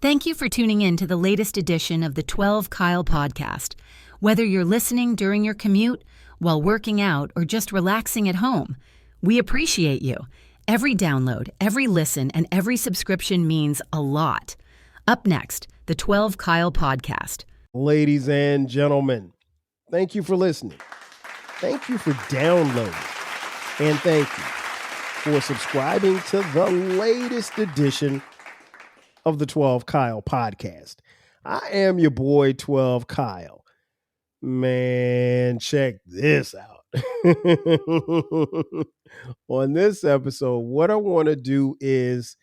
Thank you for tuning in to the latest edition of the 12 Kyle podcast. Whether you're listening during your commute, while working out, or just relaxing at home, we appreciate you. Every download, every listen, and every subscription means a lot. Up next, the 12 Kyle podcast. Ladies and gentlemen, thank you for listening. Thank you for downloading. And thank you for subscribing to the latest edition of the 12 Kyle podcast. I am your boy 12 Kyle. Man, check this out. On this episode, what I want to do is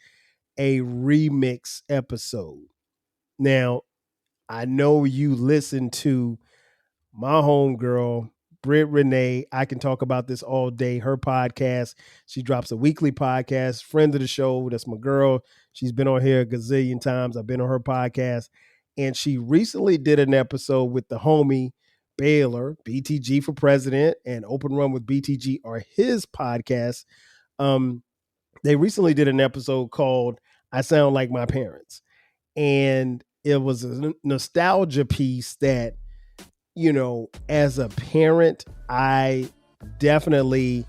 a remix episode. Now, I know you listen to my homegirl, Britt Renee. I can talk about this all day. Her podcast, she drops a weekly podcast, friend of the show. That's my girl. She's been on here a gazillion times. I've been on her podcast. And she recently did an episode with the homie Baylor, BTG for President, and Open Run with BTG are his podcasts. They recently did an episode called I Sound Like My Parents. And it was a nostalgia piece that, you know, as a parent, I definitely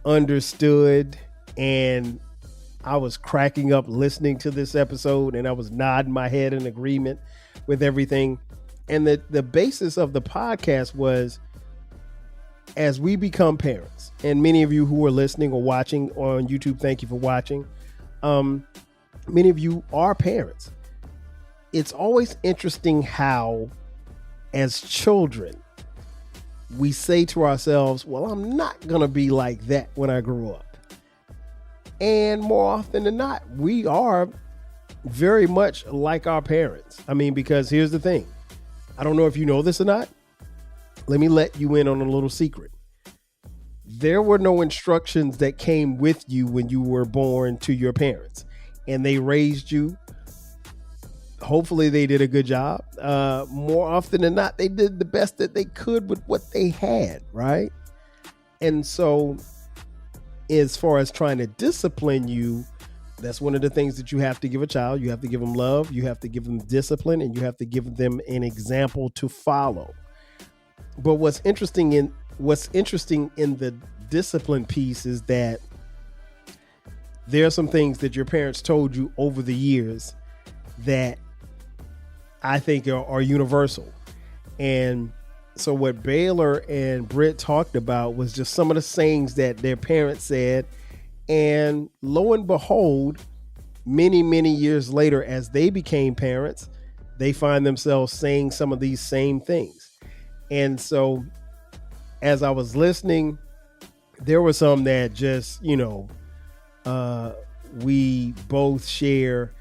understood, and I was cracking up listening to this episode, and I was nodding my head in agreement with everything. And the basis of the podcast was, as we become parents, and many of you who are listening or watching on YouTube, thank you for watching. Many of you are parents. It's always interesting how, as children, we say to ourselves, well, I'm not going to be like that when I grow up. And more often than not, we are very much like our parents. I mean, because here's the thing. I don't know if you know this or not. Let me let you in on a little secret. There were no instructions that came with you when you were born to your parents, and they raised you. Hopefully they did a good job. More often than not, they did the best that they could with what they had, right? And so as far as trying to discipline you, that's one of the things that you have to give a child. You have to give them love, you have to give them discipline, and you have to give them an example to follow. But what's interesting in the discipline piece is that there are some things that your parents told you over the years that I think are universal. And so what Baylor and Britt talked about was just some of the sayings that their parents said. And lo and behold, many, many years later, as they became parents, they find themselves saying some of these same things. And so as I was listening, there were some that just, we both share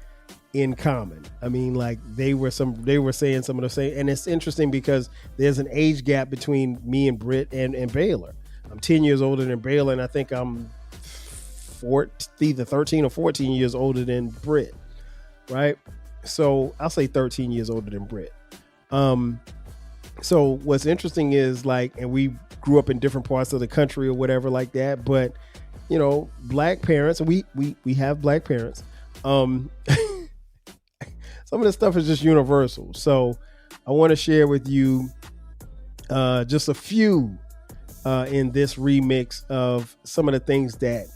in common. I mean, like they were saying some of the same, and it's interesting because there's an age gap between me and Britt and Baylor. I'm 10 years older than Baylor, and I think I'm either 13 or 14 years older than Britt, right? So I'll say 13 years older than Britt. So what's interesting is and we grew up in different parts of the country or whatever like that, but black parents, we have black parents. Some of this stuff is just universal. So I want to share with you just a few in this remix of some of the things that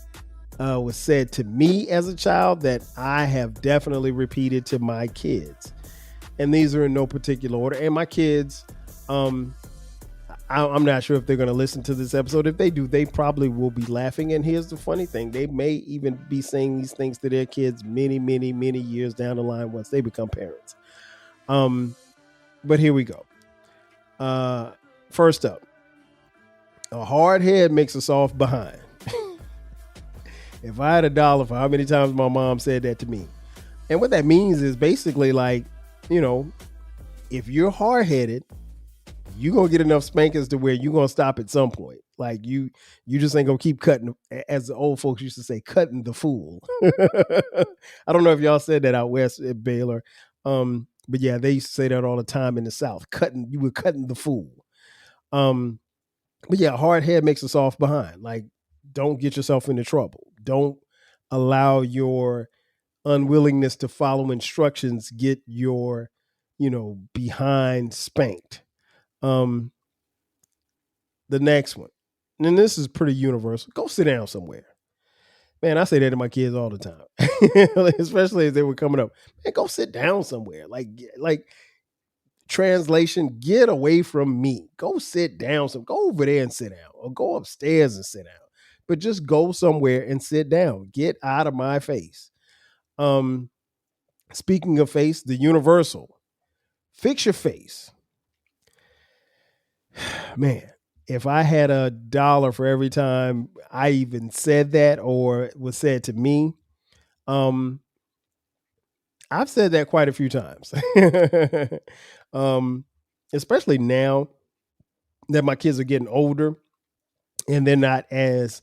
was said to me as a child that I have definitely repeated to my kids. And these are in no particular order. And my kids, I'm not sure if they're going to listen to this episode. If they do, they probably will be laughing. And here's the funny thing. They may even be saying these things to their kids many, many, many years down the line once they become parents. But here we go. First up, a hard head makes a soft behind. If I had $1 for how many times my mom said that to me. And what that means is basically if you're hard-headed, you're going to get enough spankings to where you're going to stop at some point. Like you just ain't going to keep cutting, as the old folks used to say, cutting the fool. I don't know if y'all said that out west at Baylor. But yeah, they used to say that all the time in the South. You were cutting the fool. But yeah, hard head makes a soft behind. Like, don't get yourself into trouble. Don't allow your unwillingness to follow instructions get your, behind spanked. The next one, and this is pretty universal. Go sit down somewhere. Man, I say that to my kids all the time, especially as they were coming up. Man, go sit down somewhere. Like translation, get away from me. Go sit down. Go over there and sit down, or go upstairs and sit down. But just go somewhere and sit down. Get out of my face. Speaking of face, the universal, fix your face. Man, if I had $1 for every time I even said that or it was said to me, I've said that quite a few times. Especially now that my kids are getting older and they're not as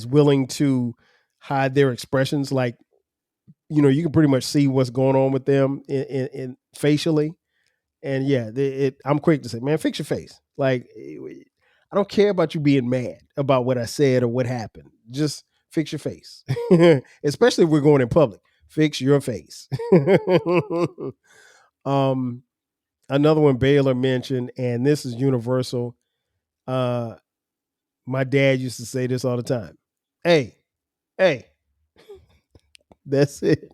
willing to hide their expressions. Like, you can pretty much see what's going on with them in facially. And yeah, I'm quick to say, man, fix your face. Like, I don't care about you being mad about what I said or what happened. Just fix your face. Especially if we're going in public. Fix your face. Another one Baylor mentioned, and this is universal. My dad used to say this all the time. Hey. That's it.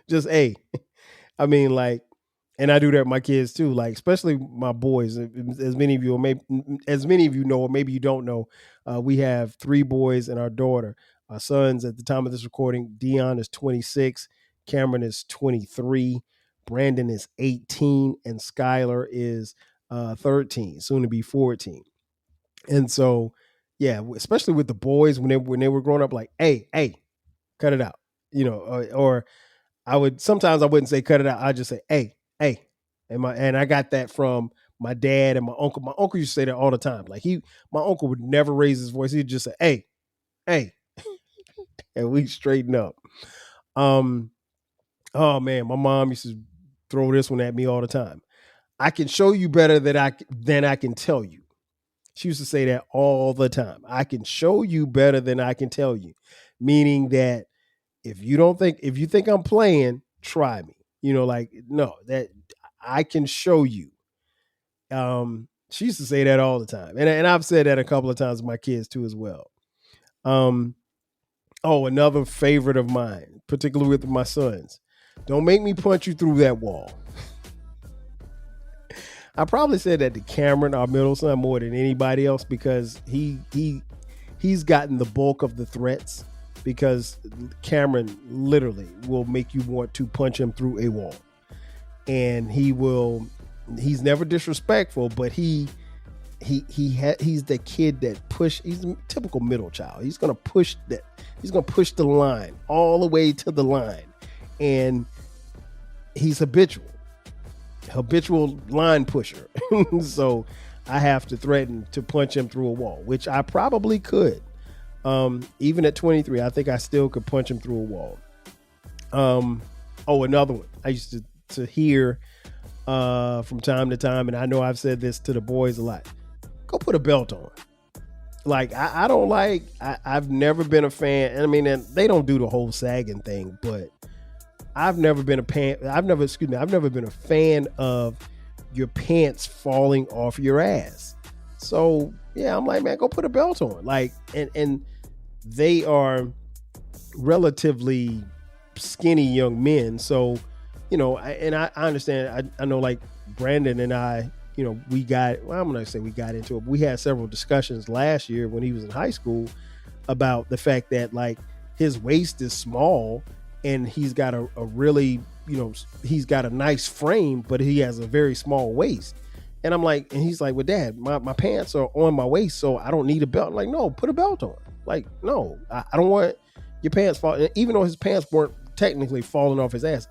Just hey. I mean, like, and I do that with my kids too, like, especially my boys. As many of you know, or maybe you don't know, we have 3 boys and our daughter. Our sons, at the time of this recording, Dion is 26, Cameron is 23, Brandon is 18, and Skylar is 13, soon to be 14. And so, yeah, especially with the boys when they were growing up, like, hey, cut it out, or I wouldn't say cut it out. I'd just say, hey. And I got that from my dad and my uncle. My uncle used to say that all the time. Like my uncle would never raise his voice. He'd just say, hey, and we straighten up. Oh man, my mom used to throw this one at me all the time. I can show you better than I can tell you. She used to say that all the time. I can show you better than I can tell you. Meaning that if you think I'm playing, try me. No, that I can show you. She used to say that all the time. And I've said that a couple of times with my kids too as well. Another favorite of mine, particularly with my sons. Don't make me punch you through that wall. I probably said that to Cameron, our middle son, more than anybody else because he's gotten the bulk of the threats. Because Cameron literally will make you want to punch him through a wall. And he's never disrespectful, but he's the kid that he's the typical middle child. He's going to push the line all the way to the line. And he's habitual line pusher. So I have to threaten to punch him through a wall, which I probably could. Even at 23, I think I still could punch him through a wall. Another one I used to hear from time to time, and I know I've said this to the boys a lot. Go put a belt on. Like, I've never been a fan. I mean, and they don't do the whole sagging thing, but I've never been a fan of your pants falling off your ass. So yeah, I'm like, man, go put a belt on. Like, and they are relatively skinny young men. So, I understand. I know, like, Brandon and I, I'm going to say we got into it. We had several discussions last year when he was in high school about the fact that, like, his waist is small and he's got a really, he's got a nice frame, but he has a very small waist. And I'm like, and he's like, well, Dad, my pants are on my waist, so I don't need a belt. I'm like, no, put a belt on. Like, no, I don't want your pants fall. Even though his pants weren't technically falling off his ass,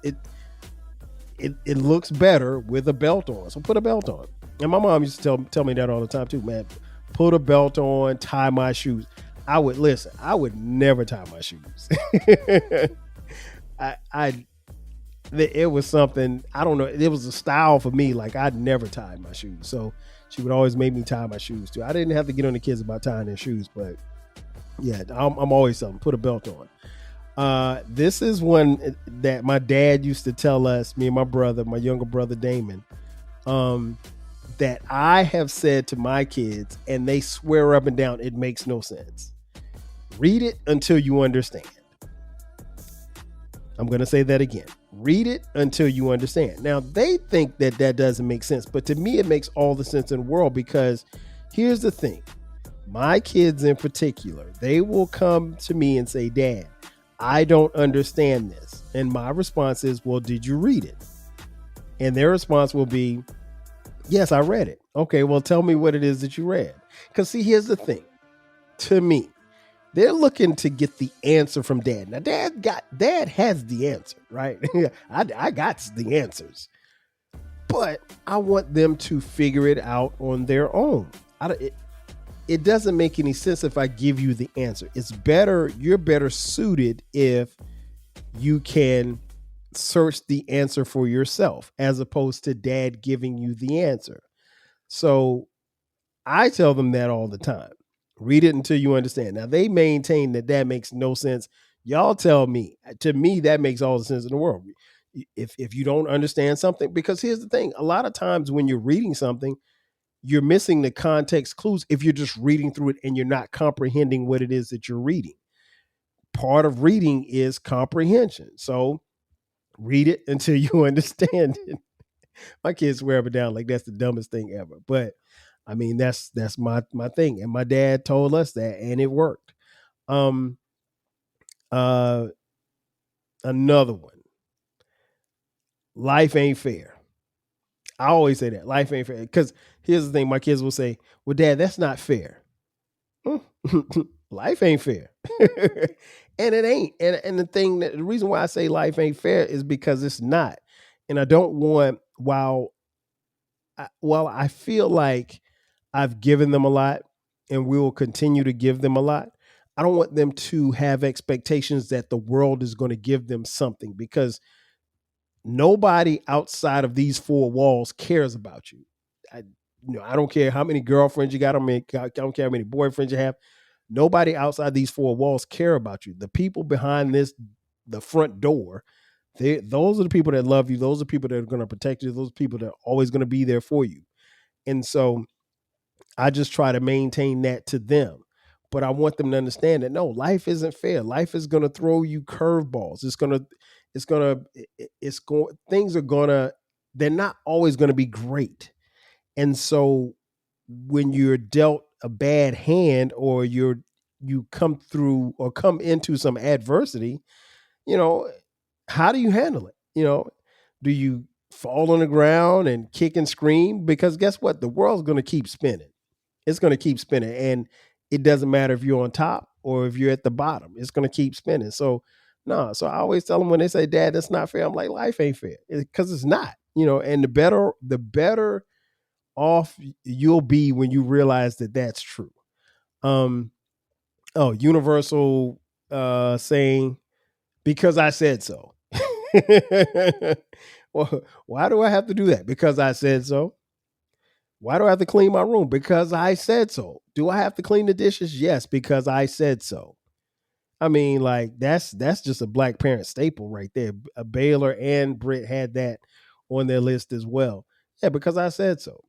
it looks better with a belt on. So put a belt on. And my mom used to tell me that all the time too, man. Put a belt on, tie my shoes. I would never tie my shoes. It was something, I don't know. It was a style for me. Like, I'd never tie my shoes. So she would always make me tie my shoes too. I didn't have to get on the kids about tying their shoes, but yeah, I'm always telling them, put a belt This is one that my dad used to tell us, me and my brother, my younger brother Damon, that I have said to my kids, and they swear up and down it makes no sense. Read it until you understand. I'm going to say that again. Read it until you understand. Now, they think that that doesn't make sense, but to me, it makes all the sense in the world, because here's the thing. My kids in particular, they will come to me and say, Dad, I don't understand this. And my response is, well, did you read it? And their response will be, yes, I read it. Okay, well, tell me what it is that you read. Because see, here's the thing. To me, they're looking to get the answer from Dad. Now, Dad has the answer, right? I got the answers. But I want them to figure it out on their own. It doesn't make any sense if I give you the answer. You're better suited if you can search the answer for yourself, as opposed to Dad giving you the answer. So I tell them that all the time. Read it until you understand. Now, they maintain that makes no sense. Y'all tell me. To me, that makes all the sense in the world. If you don't understand something, because here's the thing. A lot of times when you're reading something, you're missing the context clues if you're just reading through it and you're not comprehending what it is that you're reading. Part of reading is comprehension. So read it until you understand it. My kids swear up and down like that's the dumbest thing ever. But I mean, that's my thing. And my dad told us that, and it worked. Another one. Life ain't fair. I always say that. Life ain't fair. Because here's the thing. My kids will say, well, Dad, that's not fair. Life ain't fair. And it ain't. And the reason why I say life ain't fair is because it's not. And I don't want, while I feel like I've given them a lot and we will continue to give them a lot, I don't want them to have expectations that the world is going to give them something, because nobody outside of these four walls cares about you. I don't care how many girlfriends you got. I don't care how many boyfriends you have. Nobody outside these four walls care about you. The people behind the front door, those are the people that love you. Those are people that are going to protect you. Those are people that are always going to be there for you. And so I just try to maintain that to them. But I want them to understand that no, life isn't fair. Life is going to throw you curveballs. They're not always going to be great. And so when you're dealt a bad hand, or you come through or come into some adversity, how do you handle it? Do you fall on the ground and kick and scream? Because guess what? The world's going to keep spinning. It's going to keep spinning. And it doesn't matter if you're on top or if you're at the bottom. It's going to keep spinning. So I always tell them when they say, Dad, that's not fair. I'm like, life ain't fair, because it's not, and the better off you'll be when you realize that that's true. Universal saying, because I said so. Well, why do I have to do that? Because I said so. Why do I have to clean my room? Because I said so. Do I have to clean the dishes? Yes, because I said so. I mean, like that's just a Black parent staple right there. Baylor and Britt had that on their list as well. Yeah, because I said so.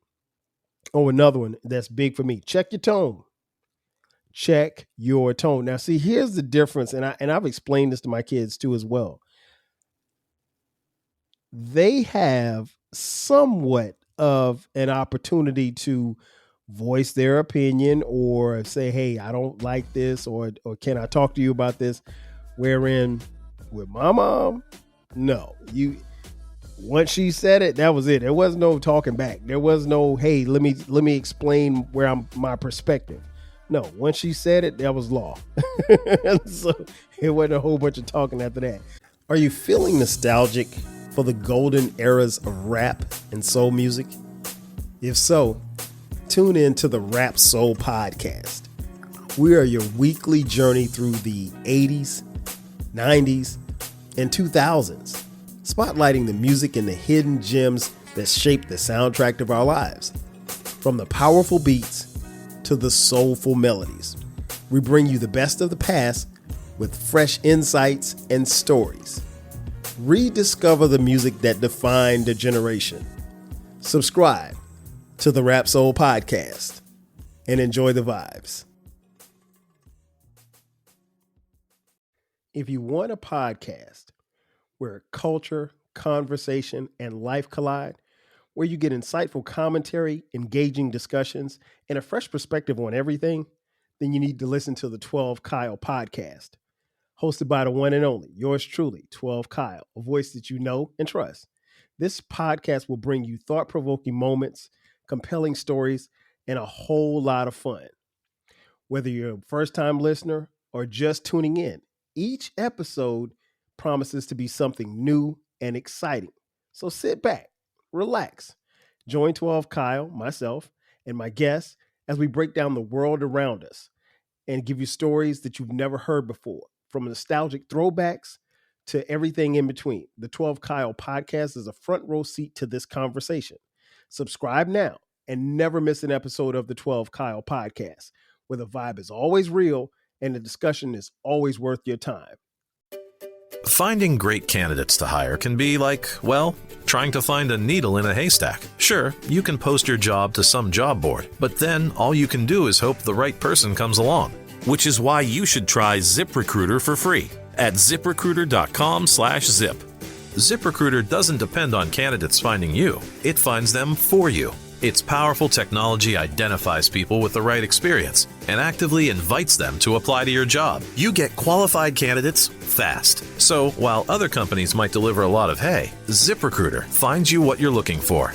Oh, another one that's big for me. Check your tone. Check your tone. Now, see, here's the difference, and I've explained this to my kids too as well. They have somewhat of an opportunity to voice their opinion or say, hey, I don't like this, or can I talk to you about this? Wherein with my mom, no, once she said it, that was it. There was no talking back. There was no, hey, let me explain my perspective. No, once she said it, that was law. So it wasn't a whole bunch of talking after that. Are you feeling nostalgic for the golden eras of rap and soul music? If so, tune in to the Rap Soul Podcast. We are your weekly journey through the 80s, 90s, and 2000s, spotlighting the music and the hidden gems that shaped the soundtrack of our lives. From the powerful beats to the soulful melodies, we bring you the best of the past with fresh insights and stories. Rediscover the music that defined a generation. Subscribe to the Rap Soul Podcast and enjoy the vibes. If you want a podcast where culture, conversation, and life collide, where you get insightful commentary, engaging discussions, and a fresh perspective on everything, then you need to listen to the 12 Kyle podcast. Hosted by the one and only, yours truly, 12 Kyle, a voice that you know and trust. This podcast will bring you thought-provoking moments, compelling stories, and a whole lot of fun. Whether you're a first-time listener or just tuning in, each episode promises to be something new and exciting. So sit back, relax, join 12 Kyle, myself, and my guests as we break down the world around us and give you stories that you've never heard before, from nostalgic throwbacks to everything in between. The 12 Kyle podcast is a front row seat to this conversation. Subscribe now and never miss an episode of the 12 Kyle podcast, where the vibe is always real and the discussion is always worth your time. Finding great candidates to hire can be like, well, trying to find a needle in a haystack. Sure, you can post your job to some job board, but then all you can do is hope the right person comes along. Which is why you should try ZipRecruiter for free at ZipRecruiter.com/zip. ZipRecruiter doesn't depend on candidates finding you. It finds them for you. Its powerful technology identifies people with the right experience and actively invites them to apply to your job. You get qualified candidates fast. So while other companies might deliver a lot of hay, ZipRecruiter finds you what you're looking for.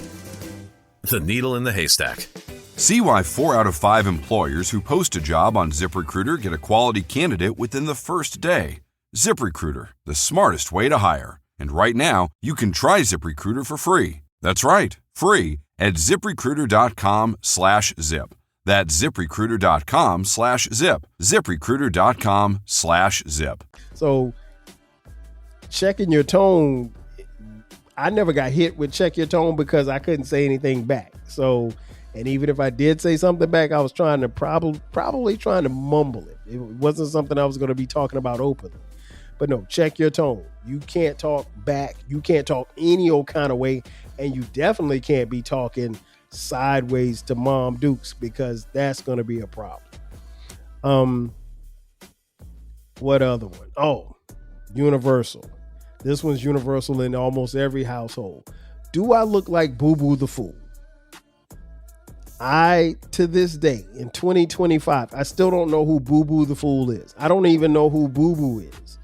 The needle in the haystack. See why 4 out of 5 employers who post a job on ZipRecruiter get a quality candidate within the first day. ZipRecruiter, the smartest way to hire. And right now, you can try ZipRecruiter for free. That's right, free at ZipRecruiter.com/zip. That's ZipRecruiter.com/zip. ZipRecruiter.com/zip. So checking your tone, I never got hit with check your tone because I couldn't say anything back. So, and even if I did say something back, I was trying to probably trying to mumble it. It wasn't something I was going to be talking about openly. But no, check your tone. You can't talk back. You can't talk any old kind of way. And you definitely can't be talking sideways to Mom Dukes, because that's going to be a problem. What other one? Oh, universal. This one's universal in almost every household. Do I look like Boo Boo the Fool? To this day, in 2025, I still don't know who Boo Boo the Fool is. I don't even know who Boo Boo is.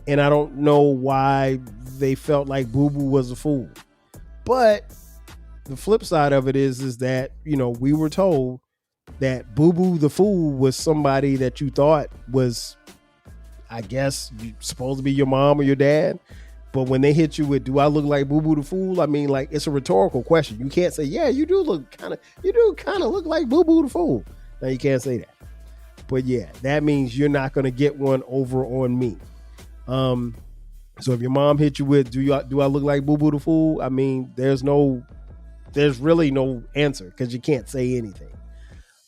And I don't know why they felt like Boo Boo was a fool. But the flip side of it is that, we were told that Boo Boo the Fool was somebody that you thought was, I guess, supposed to be your mom or your dad. But when they hit you with, do I look like Boo Boo the Fool? I mean, like, it's a rhetorical question. You can't say, yeah, you do kind of look like Boo Boo the Fool. Now, you can't say that. But yeah, that means you're not going to get one over on me. So if your mom hit you with, do I look like Boo Boo the Fool? I mean, there's really no answer, because you can't say anything.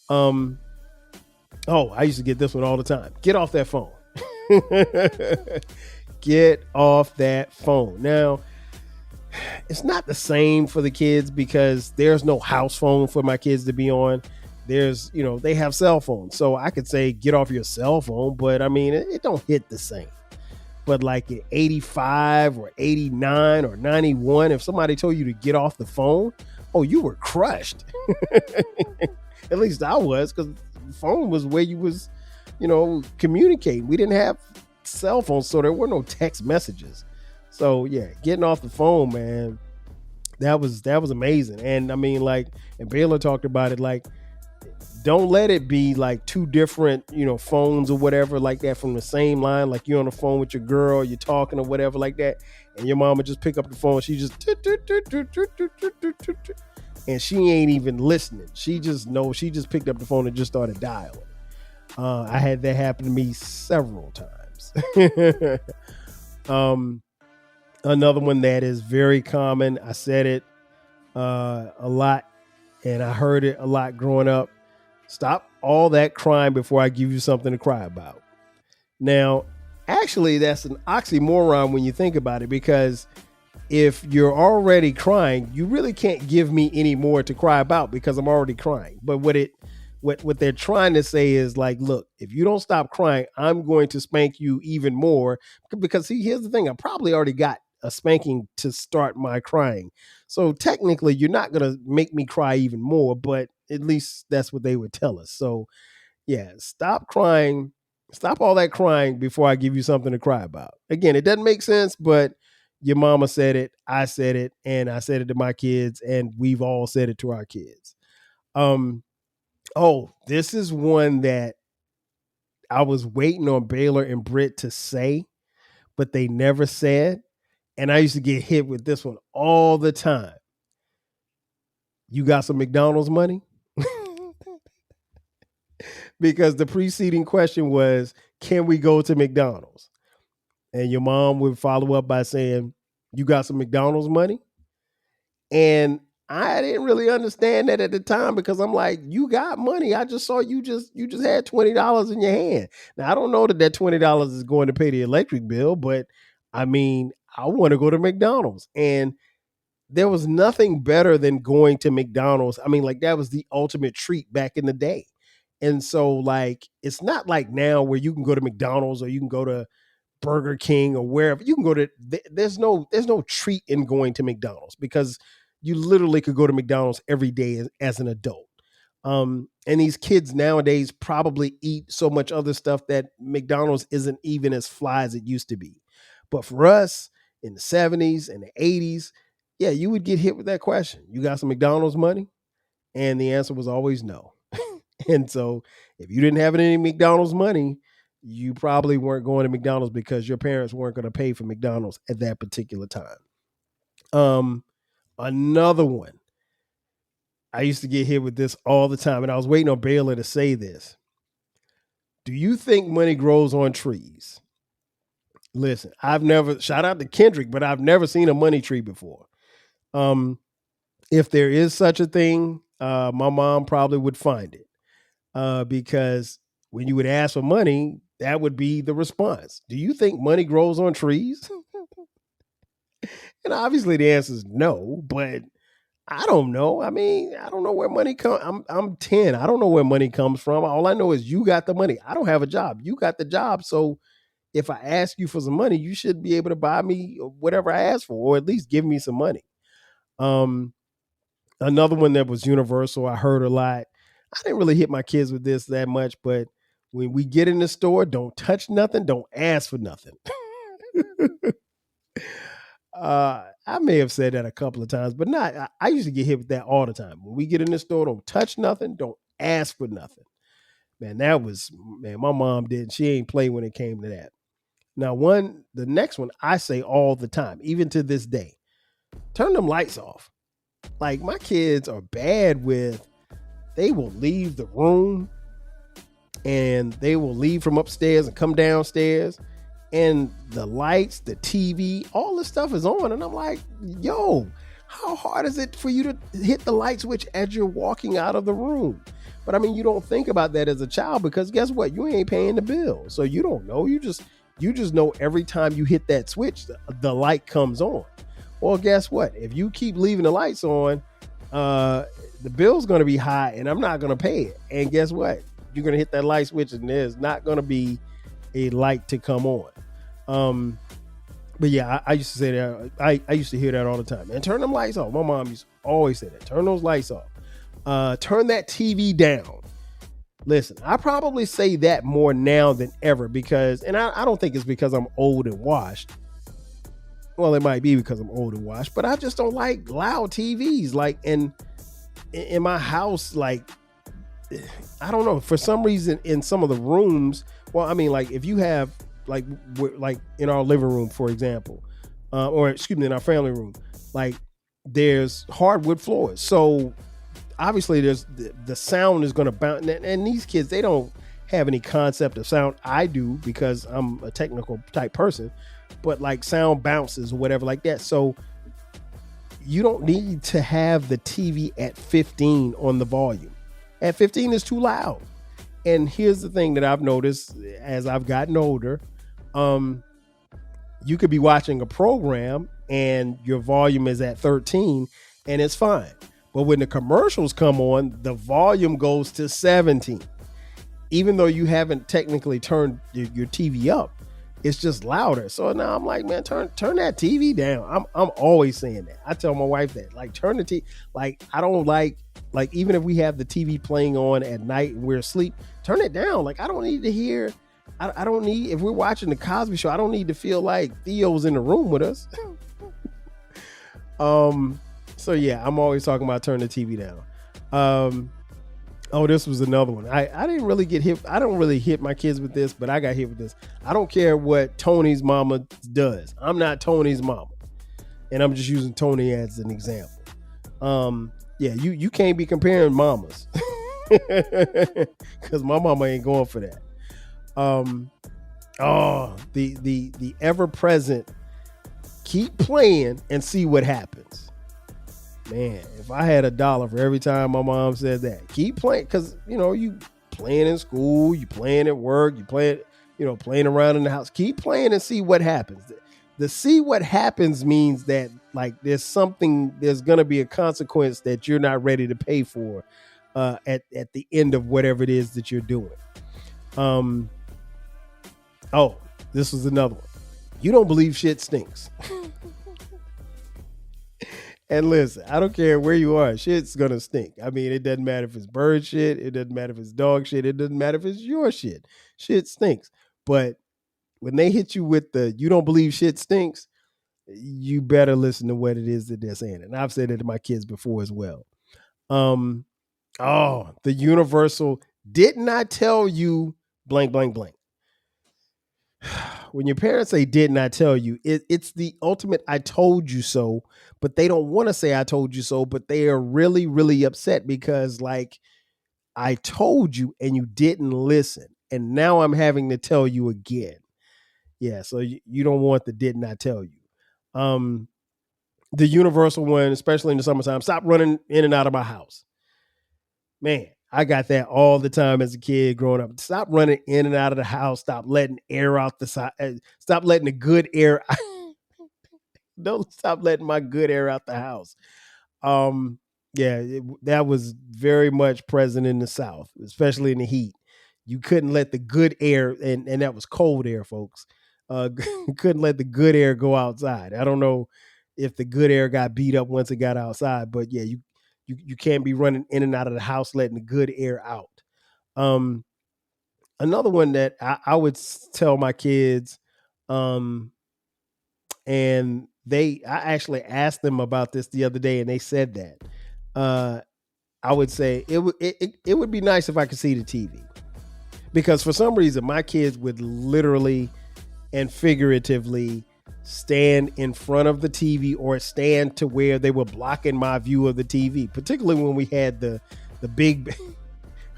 I used to get this one all the time. Get off that phone. Get off that phone. Now, it's not the same for the kids, because there's no house phone for my kids to be on. There's, they have cell phones. So I could say, get off your cell phone, but I mean, it don't hit the same. But like at 85 or 89 or 91, if somebody told you to get off the phone, oh, you were crushed. At least I was, because the phone was where you was, communicating. We didn't have cell phones, so there were no text messages. So yeah, getting off the phone, man, that was amazing. And I mean, like, and Baylor talked about it, like, don't let it be like two different, phones or whatever like that from the same line. Like, you're on the phone with your girl, you're talking or whatever like that, and your mama just pick up the phone. She just, and she ain't even listening. She just picked up the phone and just started dialing. I had that happen to me several times. Another one that is very common. I said it a lot, and I heard it a lot growing up. Stop all that crying before I give you something to cry about. Now, Actually, that's an oxymoron when you think about it, because if you're already crying, you really can't give me any more to cry about because I'm already crying. But what they're trying to say is like, look, if you don't stop crying, I'm going to spank you even more. Because see, here's the thing, I probably already got a spanking to start my crying. So technically you're not going to make me cry even more, but at least that's what they would tell us. So yeah, stop crying. Stop all that crying before I give you something to cry about. Again, it doesn't make sense, but your mama said it, I said it, and I said it to my kids, and we've all said it to our kids. Oh, this is one that I was waiting on Baylor and Britt to say, but they never said. And I used to get hit with this one all the time. You got some McDonald's money? Because the preceding question was, can we go to McDonald's? And your mom would follow up by saying, you got some McDonald's money? And I didn't really understand that at the time, because I'm like, you got money. I just saw you just had $20 in your hand. Now, I don't know that $20 is going to pay the electric bill, but I mean, I want to go to McDonald's. And there was nothing better than going to McDonald's. I mean, like, that was the ultimate treat back in the day. And so, like, it's not like now where you can go to McDonald's or you can go to Burger King or wherever. You can go to, there's no treat in going to McDonald's, because you literally could go to McDonald's every day as an adult. And these kids nowadays probably eat so much other stuff that McDonald's isn't even as fly as it used to be. But for us in the 70s and the 80s, yeah, you would get hit with that question. You got some McDonald's money? And the answer was always no. And so if you didn't have any McDonald's money, you probably weren't going to McDonald's because your parents weren't going to pay for McDonald's at that particular time. Another one. I used to get hit with this all the time, and I was waiting on Baylor to say this. Do you think money grows on trees? Listen, shout out to Kendrick, but I've never seen a money tree before. If there is such a thing, my mom probably would find it. Because when you would ask for money, that would be the response. Do you think money grows on trees? And obviously the answer is no, but I don't know. I mean, I don't know where money comes. I'm 10. I don't know where money comes from. All I know is you got the money. I don't have a job. You got the job. So if I ask you for some money, you should be able to buy me whatever I ask for, or at least give me some money. Another one that was universal, I heard a lot. I didn't really hit my kids with this that much, but when we get in the store, don't touch nothing. Don't ask for nothing. I may have said that a couple of times, but not. I used to get hit with that all the time. When we get in the store, don't touch nothing. Don't ask for nothing. Man, my mom didn't. She ain't play when it came to that. Now, the next one I say all the time, even to this day, turn them lights off. Like, my kids are bad with, they will leave the room and they will leave from upstairs and come downstairs, and the lights, the TV, all this stuff is on. And I'm like, yo, how hard is it for you to hit the light switch as you're walking out of the room? But I mean, you don't think about that as a child, because guess what? You ain't paying the bill. So you don't know. You just know every time you hit that switch, the light comes on. Well, guess what? If you keep leaving the lights on, the bill's going to be high and I'm not going to pay it. And guess what? You're going to hit that light switch and there's not going to be a light to come on. But yeah, I used to say that. I used to hear that all the time. And turn them lights off. My mom used to always say that. Turn those lights off. Turn that TV down. Listen, I probably say that more now than ever, because, and I don't think it's because I'm old and washed. Well, it might be because I'm old and washed, but I just don't like loud TVs. Like, in my house, like, I don't know, for some reason in some of the rooms, well, I mean, like, if you have, like in our living room, for example, or excuse me, in our family room, like, there's hardwood floors. So obviously there's the sound is going to bounce. And these kids, they don't have any concept of sound. I do, because I'm a technical type person, but like sound bounces or whatever like that. So you don't need to have the TV at 15 on the volume. At 15 is too loud. And here's the thing that I've noticed as I've gotten older. You could be watching a program and your volume is at 13 and it's fine. But when the commercials come on, the volume goes to 17. Even though you haven't technically turned your TV up, it's just louder. So now I'm like, man, turn that TV down. I'm always saying that. I tell my wife that, like, turn the TV. Like, I don't like even if we have the TV playing on at night and we're asleep, turn it down. Like, I don't need to hear. I don't need, if we're watching the Cosby Show, I don't need to feel like Theo's in the room with us. So yeah, I'm always talking about turn the TV down. Oh, this was another one. I didn't really get hit. I don't really hit my kids with this, but I got hit with this. I don't care what Tony's mama does. I'm not Tony's mama. And I'm just using Tony as an example. Yeah, you can't be comparing mamas. Because my mama ain't going for that. The ever-present keep playing and see what happens. Man, if I had $1 for every time my mom said that, keep playing, because you playing in school, you playing at work, you playing around in the house. Keep playing and see what happens. The see what happens means that, like, there's gonna be a consequence that you're not ready to pay for at the end of whatever it is that you're doing. Oh, this was another one. You don't believe shit stinks. And listen, I don't care where you are, shit's gonna stink. I mean, it doesn't matter if it's bird shit, it doesn't matter if it's dog shit, it doesn't matter if it's your shit. Shit stinks. But when they hit you with the you don't believe shit stinks, you better listen to what it is that they're saying. And I've said it to my kids before as well. The universal did not tell you blank, blank, blank. When your parents say did not tell you, it's the ultimate I told you so, but they don't want to say I told you so, but they are really, really upset because, like, I told you and you didn't listen. And now I'm having to tell you again. Yeah, so you don't want the did not tell you. The universal one, especially in the summertime, stop running in and out of my house. Man, I got that all the time as a kid growing up. Stop running in and out of the house. Stop letting air out the side. Stop letting the good air. Don't stop letting my good air out the house. That was very much present in the South, especially in the heat. You couldn't let the good air, and that was cold air, folks. Couldn't let the good air go outside. I don't know if the good air got beat up once it got outside, but yeah, you can't be running in and out of the house letting the good air out. Another one that I would tell my kids, and I actually asked them about this the other day, and they said that. I would say it would be nice if I could see the TV, because for some reason my kids would literally and figuratively stand in front of the TV or stand to where they were blocking my view of the TV, particularly when we had the big,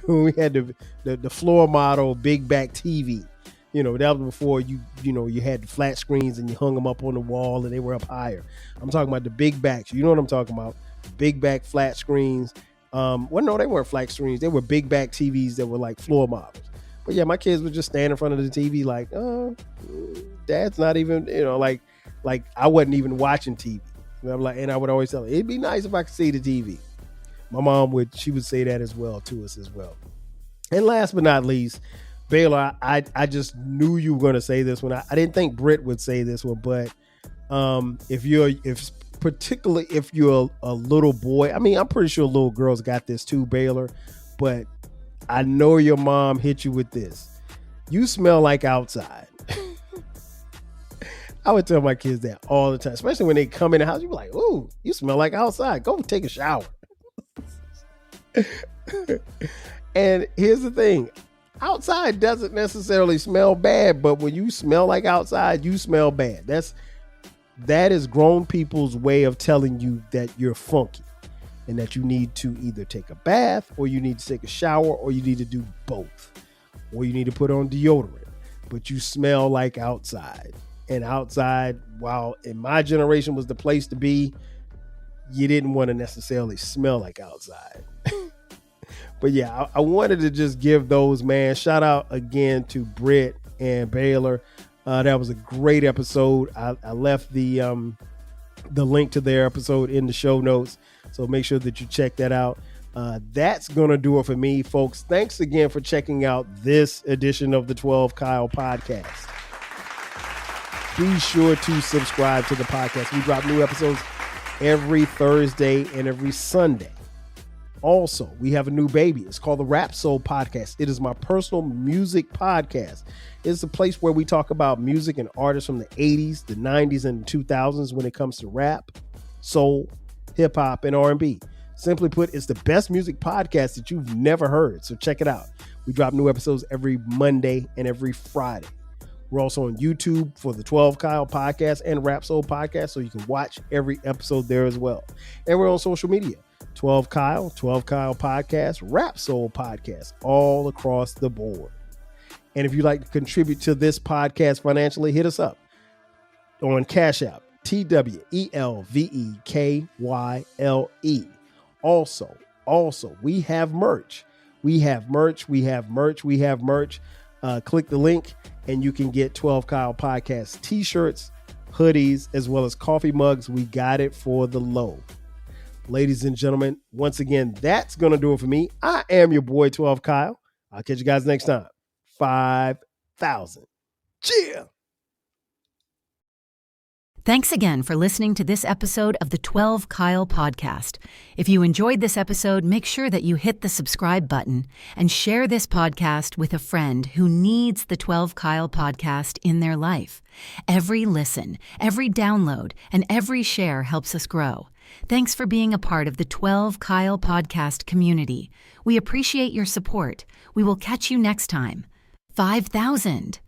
when we had the floor model big back TV. That was before you had the flat screens and you hung them up on the wall and they were up higher. I'm talking about the big backs. You know what I'm talking about? Big back flat screens. Well, no, they weren't flat screens. They were big back TVs that were like floor models. But yeah, my kids would just stand in front of the TV like, oh, Dad's not even, like I wasn't even watching TV. And I would always tell her, it'd be nice if I could see the TV. My mom would say that as well to us as well. And last but not least, Baylor, I just knew you were going to say this one. I didn't think Britt would say this one, but particularly if you're a little boy, I mean, I'm pretty sure little girls got this too, Baylor, but I know your mom hit you with this. You smell like outside. I would tell my kids that all the time, especially when they come in the house. You be like, ooh, you smell like outside. Go take a shower. And here's the thing. Outside doesn't necessarily smell bad, but when you smell like outside, you smell bad. That is grown people's way of telling you that you're funky and that you need to either take a bath or you need to take a shower or you need to do both, or you need to put on deodorant, but you smell like outside. And outside, while in my generation was the place to be, you didn't want to necessarily smell like outside. But yeah, I wanted to just give those, man. Shout out again to Britt and Baylor. That was a great episode. I left the link to their episode in the show notes, so make sure that you check that out. That's going to do it for me, folks. Thanks again for checking out this edition of the 12 Kyle podcast. Be sure to subscribe to the podcast. We drop new episodes every Thursday and every Sunday. Also, we have a new baby. It's called the Rap Soul Podcast. It is my personal music podcast. It's a place where we talk about music and artists from the 80s, the 90s, and the 2000s when it comes to rap, soul, hip-hop, and R&B. Simply put, it's the best music podcast that you've never heard, so check it out. We drop new episodes every Monday and every Friday. We're also on YouTube for the 12 Kyle podcast and Rap Soul podcast, so you can watch every episode there as well. And we're on social media. 12 Kyle podcast, Rap Soul podcast, all across the board. And if you'd like to contribute to this podcast financially, hit us up on Cash App, TWELVEKYLE. Also, we have merch. Click the link and you can get 12 Kyle podcast t-shirts, hoodies, as well as coffee mugs. We got it for the low. Ladies and gentlemen, once again, that's going to do it for me. I am your boy, 12 Kyle. I'll catch you guys next time. 5,000. Cheer. Thanks again for listening to this episode of the 12 Kyle podcast. If you enjoyed this episode, make sure that you hit the subscribe button and share this podcast with a friend who needs the 12 Kyle podcast in their life. Every listen, every download, and every share helps us grow. Thanks for being a part of the 12 Kyle podcast community. We appreciate your support. We will catch you next time. 5,000.